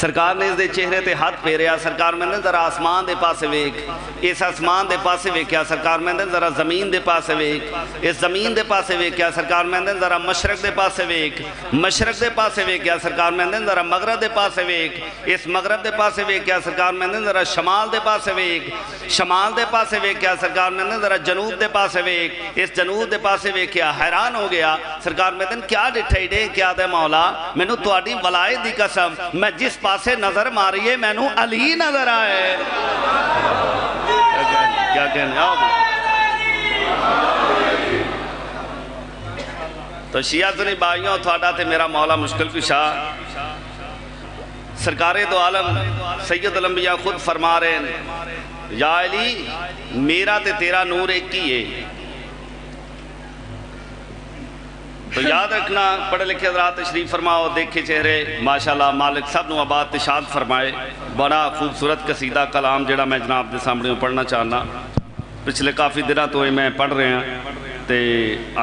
سرکار نے اس دے چہرے تے ہاتھ پھیریا. سرکار میں نے ذرا آسمان دے پاسے ویکھ. اس آسمان دے پاسے ویکھیا. سرکار میں نے ذرا زمین دے پاسے ویکھ. اس زمین دے پاسے ویکھیا. سرکار میں نے ذرا مشرق دے پاسے ویکھ. مشرق دے پاسے ویکھیا. سرکار میں نے ذرا مغرب دے پاسے ویکھ. اس مغرب دے پاسے ویکھیا. سرکار میں نے ذرا شمال دے پاسے ویکھ. شمال دے پاسے ویکھیا. سرکار میں نے ذرا جنوب دے پاسے ویکھ. اس جنوب دے پاسے ویکھیا. حیران ہو گیا. سرکار میں نے کیا ڈٹھائی دے کیا دے مولا مینوں تواڈی ولایت دی قسم میں جس پاسے نظر ماریے مینوں علی نظر آئے. کیا کہنے آؤ تو شیعہ سنی بھائیوں تھوڑا تے میرا مولا مشکل کشا. سرکار دو عالم سید الانبیاء خود فرما رہے ہیں یا علی میرا تے تیرا نور ایک ہی ہے. تو یاد رکھنا پڑھے لکھے حضرات تشریف فرماؤ. دیکھے چہرے ماشاءاللہ مالک سب نو آباد تشاد فرمائے. بڑا خوبصورت قصیدہ کلام جڑا میں جناب دے سامنے پڑھنا چاہنا. پچھلے کافی دنوں تو میں پڑھ رہے ہیں تے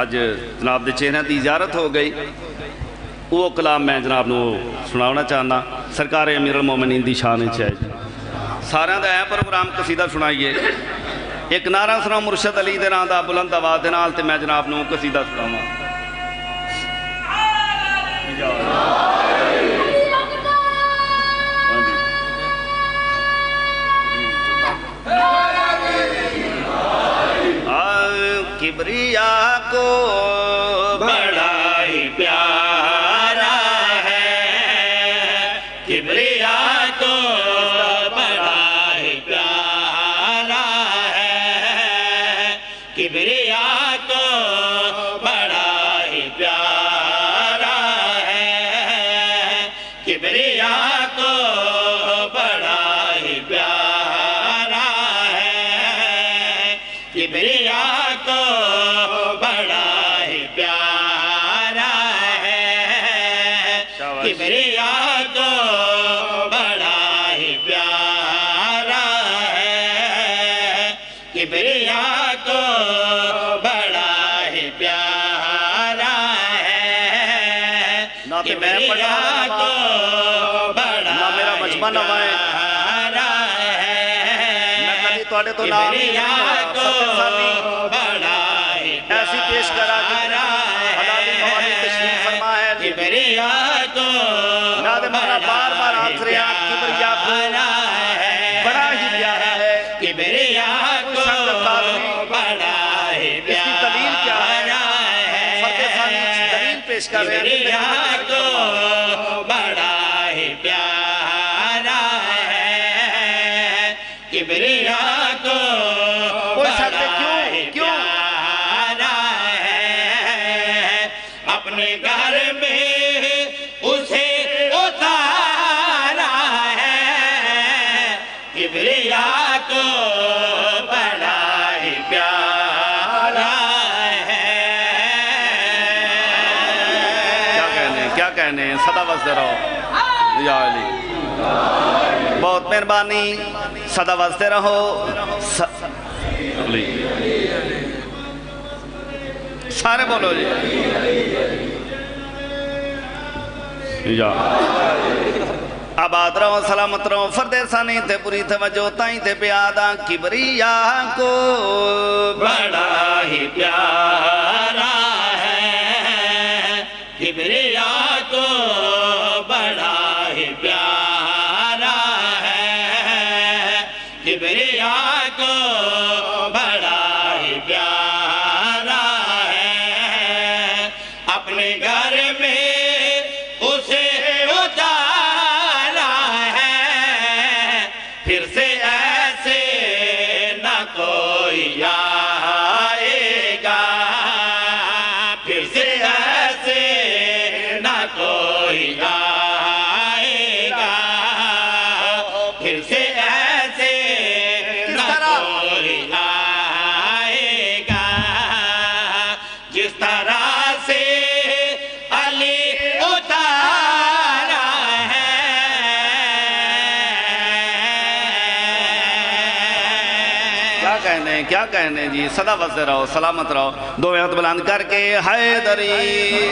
اج جناب دے چہرے دی زیارت ہو گئی. وہ کلام میں جناب نو سناونا چاہنا. سرکار امیر المومنین دی شان ہے. سارے دا ہے پروگرام قصیدہ سنائیے. ایک نعرہ سناؤ مرشد علی دے نام دا بلند آواز دے نال تے میں جناب نو قصیدہ سناواں. کبریا کو بڑا ہی پیارا ہے. کبریا کو بڑا ہی پیارا ہے. کبریا کو بڑا ہی پیارا ہے. کبریا کو بڑا ہی پیارا ہے. کبریا کو بڑا ہی پیارا ہے. کبریا کو بڑا ہی پیارا ہے. کبریا کو بڑا ہی پیارا ہے. کبریا کو بڑا میرا مجمع نوائے تو نام بڑا ایسی پیش کرا حلالی موانی تشریف فرما ہے. کبریا کو نادم ہمارا بار بار ہاتھ رہا. کبریا کو بڑا ہی پیارا ہے. کبریا کو بڑا ہی پیارا ہے. فتح خانی دلیل پیش کر رہے ہیں. کبریا کو بڑا ہی پیارا ہے. کبریا اپنے گھر میں اسے اتارا ہے. کبریا کو بڑا ہی پیارا ہے. کیا کہنے صدا وزدہ رہو یا علی. بہت مہربانی صدا وزدہ رہو. سارے بولو جی یا آباد رہو سلامت رہو. فرد ثانی تے پوری توجہ تائیں تے پیادا. کبریا کو بڑا ہی پیارا ہے. کبریا کو بڑا ہی پیارا ہے. کبریا کو بڑا ہی پیارا ہے. اپنے گھر میں اسے اتارا ہے. پھر سے ایسے نہ کوئی آئے گا. پھر سے ایسے نہ کوئی آئے گا. پھر سے ایسے نہ کوئی آئے گا. جس طرح سے علی اتارا ہے. کیا کہنے جی. صدا وزدہ رہو سلامت رہو. دو ہاتھ بلند کر کے حیدری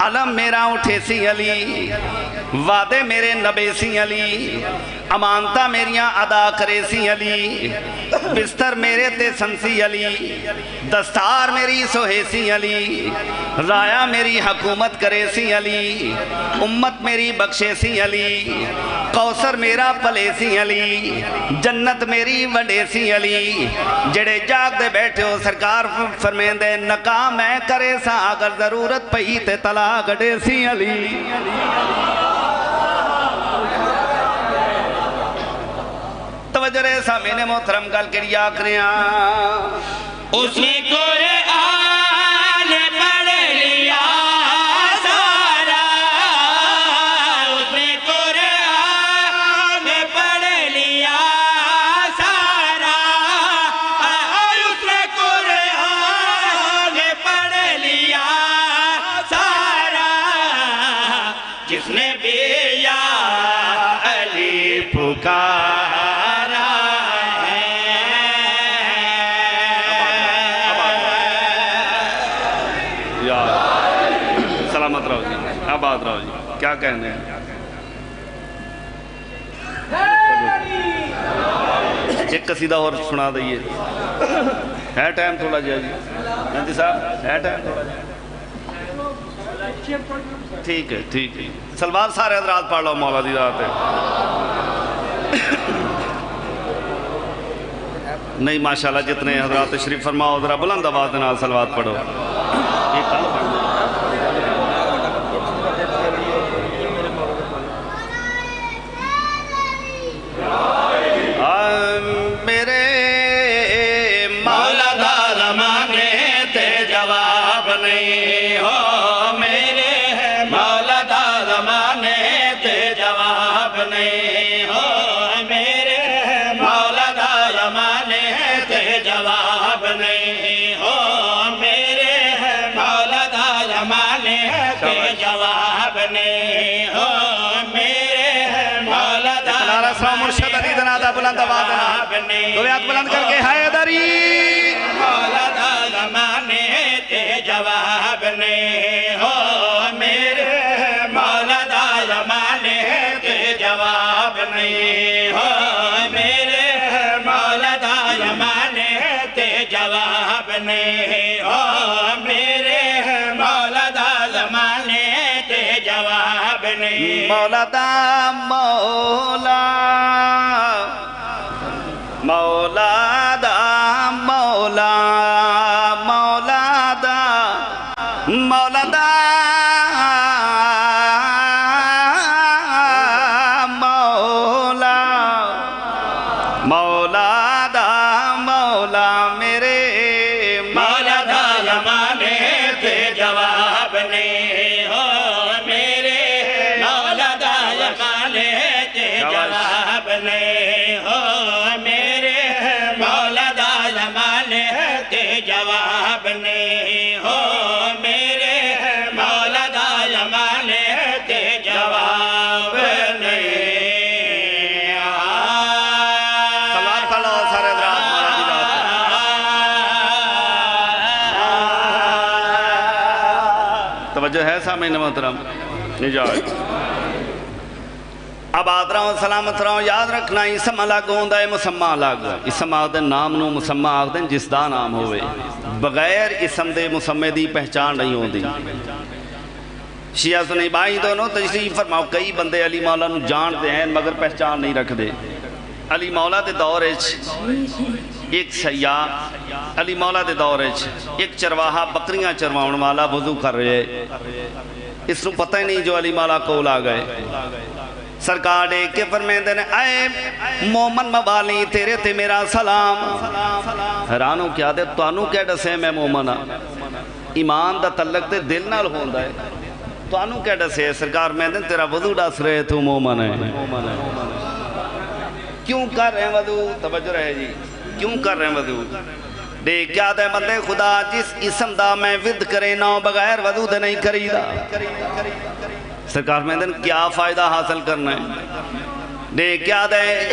علم میرا اٹھے سی علی وعدے میرے نبے سی علی امانتہ میریاں ادا کرے سی علی بستر میرے تے سنسی علی دستار میری سوہے سی علی رایا میری حکومت کرے سی علی امت میری بخشے سی علی کوثر میرا پلے سی علی جنت میری وڈے سی علی جڑے جاگ دے بیٹھے ہو سرکار فرمین دے نکام میں کرے سا اگر ضرورت پئی تے طلاق گڑے سی علی توجہ رہے سامنے محترم گل کے لیا کریا اس نے قرآن پڑھ لیا سارا اس نے قرآن پڑھ لیا سارا اس نے قرآن پڑھ لیا سارا جس نے بھی یا علی پکارا سلامت رہو جی آباد رہو جی کیا کہنے ہیں ایک قصیدہ اور سنا دئیے ہے ٹائم تھوڑا جی جی صاحب ہے ٹائم تھوڑا جی ٹھیک ہے ٹھیک ہے سلوات سارے حضرات پڑھ لو مولا دی ذات ہے نہیں ماشاءاللہ جتنے حضرات تشریف فرماؤ ذرا بلند آواز دے نال سلوات پڑھو میرے مولا دا زمانے تے جواب نہیں ہو میرے مولا دا زمانے تے جواب نہیں ہو میرے مولا دا زمانے تے جواب نہیں ہو میرے مولا دا زمانے تے جواب نہیں ہو میرے مولا دا مرشد علی دنادا بلند آواز دو بیعت بلند کر کے حیدری مولا دا زمانے تے جواب نہیں ہو میرے مولا دا زمانے تے جواب نہیں ہو میرے مولا دا زمانے تے جواب نہیں ہو میرے مولا دا زمانے تے جواب نہیں مولا دا مولا مولا دا مولا مولا دا مولا دا مولا مولا دا مولا میرے مولا دا زمانے تے جواب نہیں ہو میرے مولا دا زمانے تے جواب نہیں ہو جواب نہیں ہو میرے مولا دا زمانے تے جواب نہیں سلام پڑھو سارے حضرات مولا دی ذات توجہ ہے سامعین محترم اجازت آباد رہو سلامت رہو یاد رکھنا اسم الگ ہوندہ ہے مسمہ الگ اسم آگ دیں نام نو مسمہ آگ دیں جس دا نام ہوئے بغیر اسم دے مسمہ دی پہچان نہیں ہوندی شیعہ سنی بائی دونوں تشریف فرماؤ کئی بندے علی مولا نو جان دے ہیں مگر پہچان نہیں رکھ دے علی مولا دے دور ایک سیاح علی مولا دے دور ایک چرواہا بکریاں چرواؤن والا وضو کر رہے اس نو پتہ ہی نہیں جو علی مولا کول آ گئے سرکار دے کے فرمین دینے اے مومن موالی تیرے تے میرا سلام حیرانوں کیا دے توانوں کیا ڈسے میں مومنہ ایمان دا تلق تے دل نال ہوندہ ہے توانوں کیا ڈسے سرکار میں دن تیرا وضو ڈس رہے تو مومن ہے کیوں کر رہے ہیں وضو توجہ رہے جی کیوں کر رہے ہیں وضو دے کیا دے مندے خدا جس اسم دا میں ود کرے نہ بغیر وضو دے نہیں کری دا سرکار میں دن کیا فائدہ حاصل کرنا ہے دے کیا دے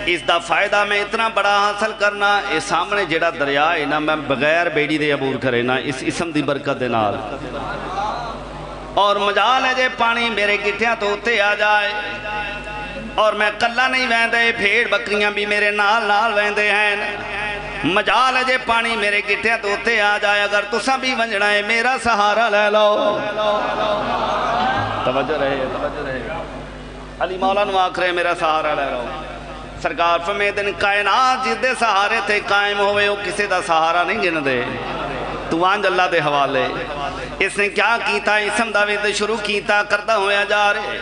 اس دا فائدہ میں اتنا بڑا حاصل کرنا اس سامنے جڑا دریا ہے نا میں بغیر بیڑی دے عبور کرے نا اس اسم دی برکت دے نال اور مجال ہے جے پانی میرے گٹھیاں تو اتے آ جائے اور میں کلا نہیں ویندے بھیڑ بکریاں بھی میرے نال نال ویندے ہیں مجال ہے جے پانی میرے گٹھیاں تو اتے آ جائے اگر تساں بھی ونجنا ہے میرا سہارا لے لو توجہ رہے علی مولا نو آکھرے میرا سہارا لے لو سرکار فرمائے دن کائنات جس دے سہارے تھے قائم ہوئے وہ کسی دا سہارا نہیں گن دے تو آنج اللہ دے حوالے اس نے کیا کیتا اسم دعویت شروع کیتا کردہ ہویا جا رہے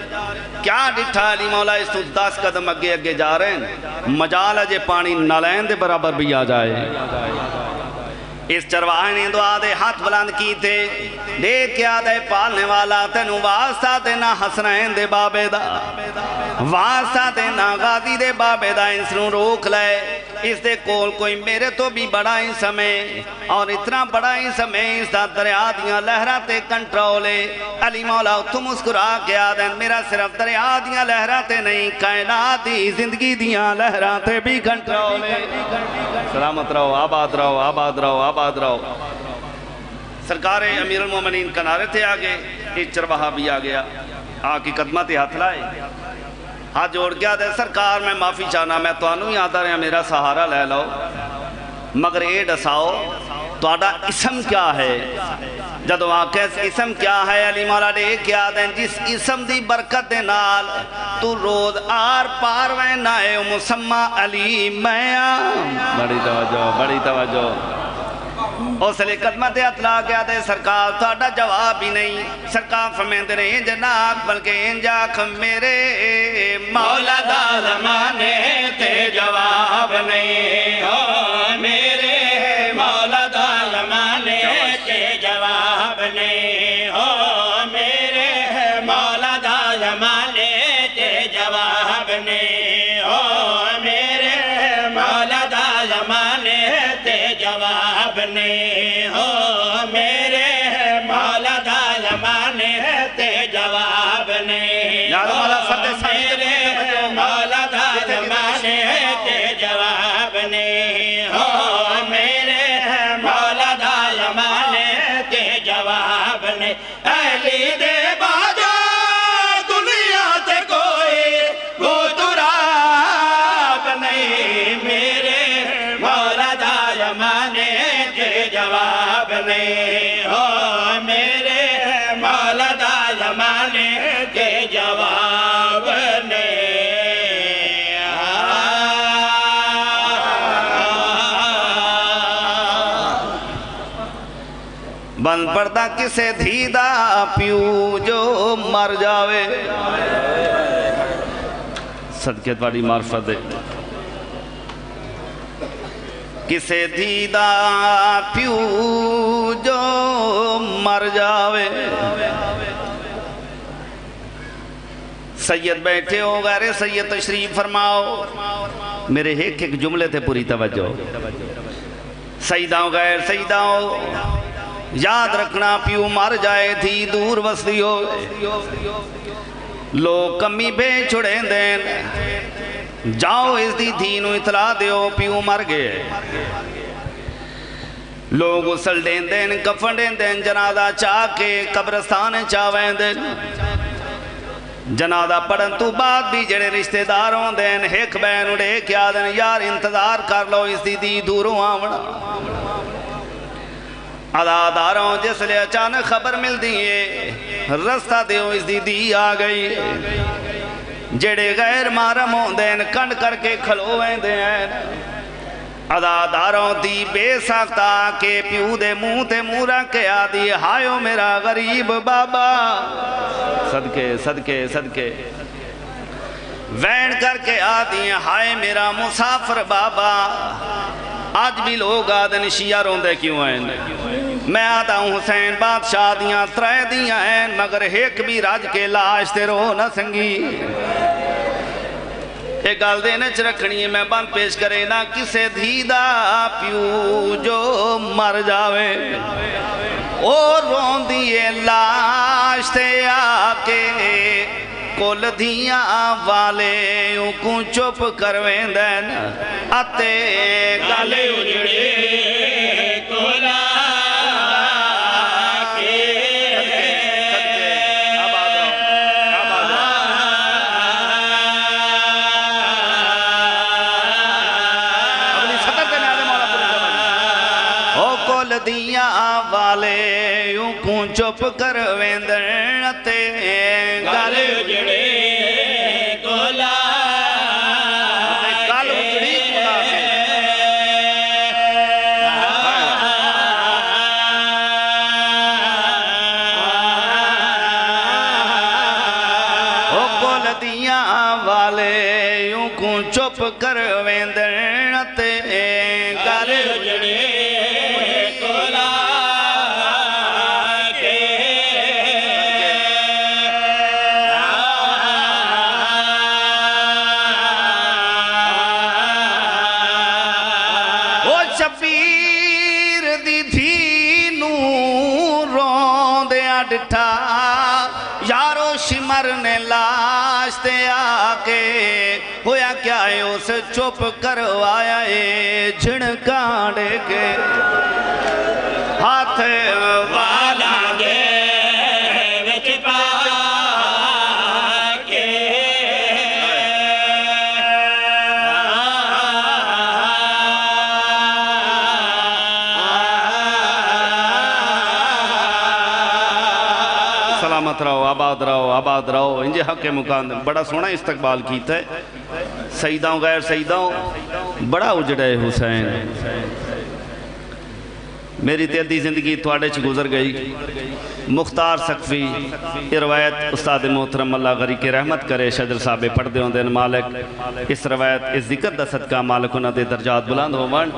کیا ڈٹھا علی مولا اس تو 10 قدم اگے اگے جا رہے ہیں مجال جے پانی نالین دے برابر بھی آ جائے اس چرواہے نے دعا دے ہاتھ بلند کی تھے دیکھ کیا دے پالنے والا تینوں واسطہ دینا حسنین دے بابے دا واسطہ دینا غازی دے بابے دا اس نو روک لے اس دے کول کوئی میرے تو بھی بڑا ہی سمے اور اتنا بڑا ہی سمے اس دا دریا دیاں لہراتے کنٹرولے علی مولا تو مسکرا کے آدن میرا صرف دریا دیاں لہراتے نہیں کائنات دی زندگی دیاں لہراتے بھی کنٹرولے سلامت رہو آباد رہو آباد رہو آباد رہو سرکار امیر المومنین کنارے تھے آگے ایک چرواہا بھی آ گیا آکی قدمہ تے ہاتھ لائے ہاتھ جوڑ گیا دے سرکار میں معافی چاہنا میں تو انہوں یاد آ رہے ہیں میرا سہارا لے لو مگر اے ڈساؤ تو آڈا اسم کیا ہے جدو آکے اسم کیا ہے علی مولا دے کیا دیں جس اسم دی برکت دے نال تو روز آر پار وینا ہے مسمہ علی میاں بڑی توجہ اس لئے قدمت اطلاع کیا دے سرکار تو آڈا جواب ہی نہیں سرکار فرمیندے نے انج ناک بلکہ انج آنکھ میرے مولا دا زمانے تے جواب نہیں میرے مولا دا زمانے تے جواب نہیں میرے مولا دا زمانے تے جواب نہیں میرے مولا دا زمانے تے جواب نہیں میرے مولا دا زمانے تے جواب نہیں میرے مولا دا زمانے تے جواب نہیں میرے مولا دا زمانے تے جواب نہیں علی دے باجا دنیا تے کوئی وہ تراب نہیں میرے مولا دا زمانے تے جواب نہیں میرے مولا دا زمانے تے جواب نہیں بند پردہ کسے دھیدہ پیو جو مر جاوے صدقے تواڈی معرفت دے کسے دھیدہ پیو جو مر جاوے سید بیٹھے ہو غیر سید تشریف فرماؤ میرے ایک ایک جملے تھے پوری توجہ سیداؤں غیر سیداؤں یاد رکھنا پیو مر جائے تھی دور وستی ہو لوگ کمی بے چھڑے دین جاؤ اس دی دینو اطلاع دیو پیو مر گئے لوگ اسل دین دین کفن دین دین جنازہ چاہ کے قبرستان چاویں دین جنازہ پڑھن تو بعد بھی جڑے رشتہ داروں دین ایک بین اڑے کیا دین یار انتظار کر لو اس دی دوروں آونا عداداروں جس لئے اچانک خبر مل دیئے رستہ دیو اس دی آ گئی جڑے غیر مارم ہوں دین کنڈ کر کے کھلویں دین عداداروں دی بے ساکتا کہ پیو دے منہ تے مورا کے آدھی ہائیو میرا غریب بابا صدقے صدقے صدقے وین کر کے آدھی ہائے میرا مسافر بابا آج بھی لوگ آدھن شیعہ روندے کیوں ہیں میں آتا ہوں حسین بادشاہ دیاں ترائے دیاں ہیں مگر ایک بھی راج کے لاش تے رو نہ سنگی ایک گال دینے چرکھنی میں بند پیش کرے نہ کسے دھیدہ پیو جو مر جاوے اور رون دیئے لاش تے آکے کل دھیاں والے یوں کوں چپ کرویں دین آتے گالے اجڑے کولا کے والے یوں کوں چپ کر ویندن تے گل اجڑے کولا گل اجڑی کولا او کول دیاں والے یوں کوں چپ کر ویندن تے گل اجڑے کولا شبیر دی دھی نوں روندیاں ڈٹھا یارو شمر نے لاش تے آکے ہویا کیا ہے اس چپ کروایا ہے جھڑکاں ڈے کے ہاتھ والا گے وچ پا کے سلامت رہو آباد رہو انجے حق کے مکان بڑا سونا استقبال کیتا ہے سیداؤں غیر سیداؤں بڑا اجڑے حسین میری تیدی زندگی تواڈے چ گزر گئی مختار سقفی یہ روایت استاد محترم اللہ غری کے رحمت کرے شجر صاحب پڑھ دے ہوندے مالک اس روایت اس ذکر دا صدقہ مالک انہاں دے درجات بلند ہوون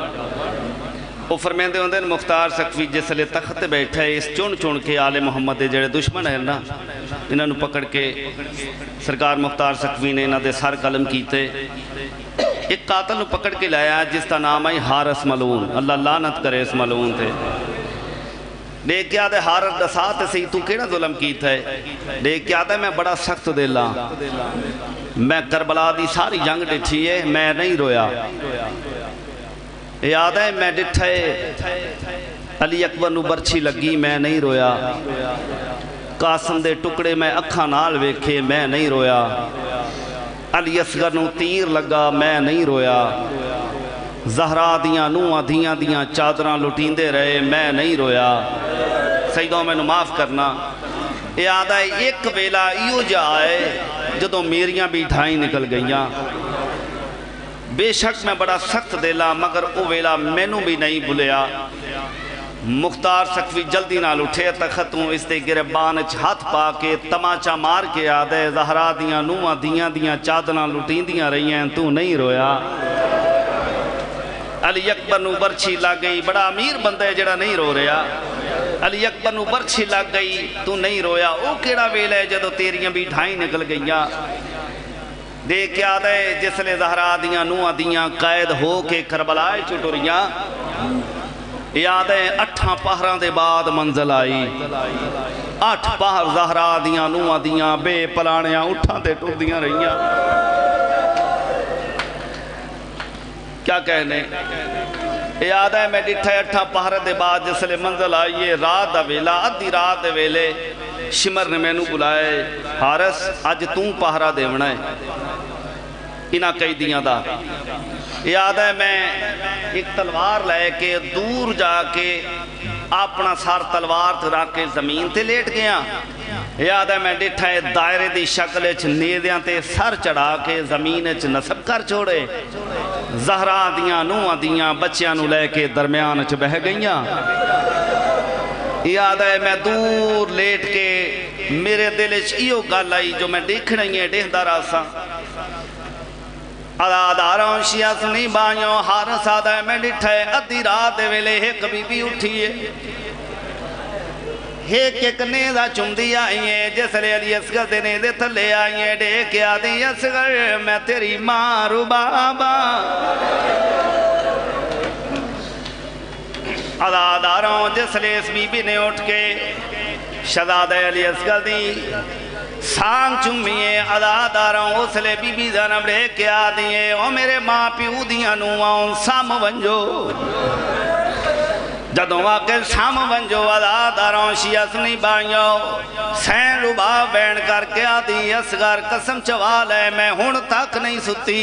وہ فرمیندے ہوندے مختار سقفی جس لئے تخت بیٹھا ہے اس چون کے آل محمد دے جڑے دشمن ہیں نا انہاں نو پکڑ کے سرکار مختار سقفی نے انہاں دے سر قلم کیتے ایک قاتل نو پکڑ کے لایا جس کا نام ہے حارس ملعون اللہ لعنت کرے اس ملعون تھے دیکھ کے آدھے حارس دسات سے تو کیڑا ظلم کیتا ہے دیکھ کے آدھے میں بڑا سخت دلا میں کربلا دی ساری جنگ ڈٹھی ہے میں نہیں رویا یاد ہے میں ڈٹھے علی اکبر نو برچھی لگی میں نہیں رویا قاسم دے ٹکڑے میں اکھاں نال ویکھے میں نہیں رویا علی اصغر نو تیر لگا میں نہیں رویا زہرا دیاں نوہاں دیاں چادراں لٹیندے رہے میں نہیں رویا سیدوں میں نو معاف کرنا یاد ہے ایک ویلا ایو جائے جدوں میریاں بھی ڈھائیں نکل گئیاں بے شک میں بڑا سخت دیلا مگر او ویلا میں نو بھی نہیں بھولیا مختار سقفی جلدی نال اٹھے تختوں اس دے گربان ہاتھ پا کے تماچا مار کے آدھے زہرا دیاں نوہاں دیاں چادراں لٹیندیاں رہی ہیں تو نہیں رویا علی اکبر نو برچھی لگ گئی بڑا امیر بندہ ہے جڑا نہیں رو رہا علی اکبر نو برچھی لگ گئی تو نہیں رویا او کیڑا ویلا ہے جدو تیریاں بھی ڈھائیں نکل گئیاں دیکھ کے آدھے جس لئے زہرا دیاں نوہاں دیاں قید ہو کے کربلائے چٹوریاں یاد ہے 8 پہران دے بعد منزل آئی 8 پہر زہرا دیاں نوہاں دیاں بے پلانیاں اٹھاں تے ٹر دیاں رہیاں کیا کہنے یاد ہے میں ڈٹھے 8 پہر دے بعد جس لئے منزل آئیے رات دا ویلا ادھی رات دے ویلے شمر نے میں نو بلائے حارس آج توں پہرا دیونا ہے انہاں کئی دیاں دا یاد ہے میں ایک تلوار لے کے دور جا کے اپنا سار تلوار ترا کے زمین تے لیٹ گیا یاد ہے میں ڈٹھا ہے دائرے دی شکل اچھ نیدیاں تے سر چڑھا کے زمین اچھ نصب کر چھوڑے زہرا دیاں نوہاں دیاں بچیاں نو لے کے درمیان اچھ بہ گئیاں یاد ہے میں دور لیٹ کے میرے دل اچھ ایو گل آئی جو میں دیکھ رہی ہیں ڈیندہ راسا اداداراں شیعہ سنی بائیوں حارس آدھا ہے میں ڈٹھے ادھی رات دے ویلے ایک بی بی اٹھیے ایک نیدہ چمدی آئیے جس لئے علی اصغر دے نیدے تھلے آئیے ڈیک آدھی اصغر میں تیری ماں رو بابا اداداراں جس لئے اس بی بی نے اٹھ کے شہزادہ علی اصغر دی سانگ چمیے اداداراں اس لئے بی بی زنب ڈیک آدھیے او میرے ماں پیو دیاں نوہاں سام ونجو جدوں واقع سام ونجو اداداراں شیعہ سنی بائیوں سین ربا بین کر کے آدھی اصغر قسم چوال ہے میں ہون تک نہیں ستی